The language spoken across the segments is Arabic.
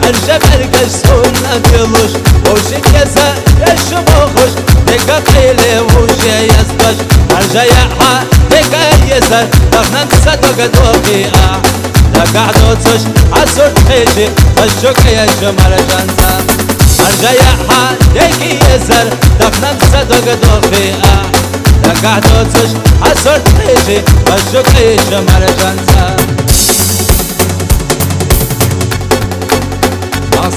الجبل قسونا دلوش وشك يسا يشموخش دقا قيلي وشي يسبش الجياحة دقا يسر دخنا نسدو قد وقيعة دقا عدوتش عصر تخيجي الشوك يشمر جنسا الجياحة دقا يسر دخنا نسدو قد وقيعة دقا عدوتش عصر تخيجي الشوك يشمر جنسا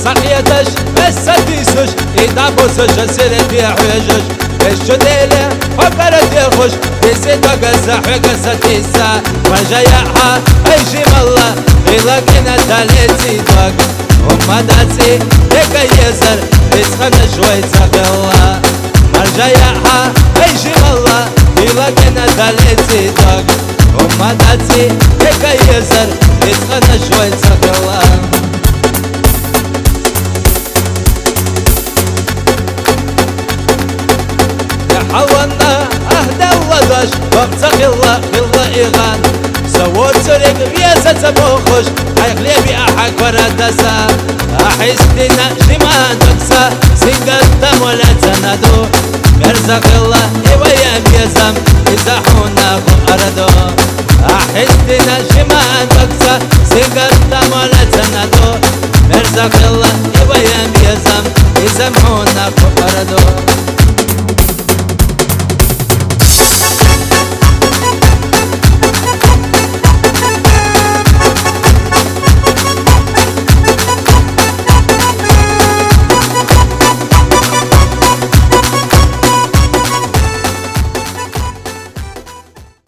صحيتش بس تيسوش إذا بوسوش السيرة في حوجش الشديلة فكرت يخش بسيطة قصة حقصة تيسا والجياحة هيجي مالله إلاقينا تاليتي دوك وما داتي ديكا يسر يسخن شوي تخلا والجياحة هيجي مالله إلاقينا تاليتي دوك وما داتي ديكا يسر يسخن شوي تخلا حولنا أهدى وضش وابتقي الله بالله إيغان سوور سرق بياسة تبوخش حيقلي بأحق وردسا أحس دينا جمان تكسا سنقدم ولا تندو مرزق الله إيويا بيزم إزاحونا أردو أحس دينا جمان تكسا سنقدم ولا تندو مرزق الله إيويا بيزم إزاحونا أردو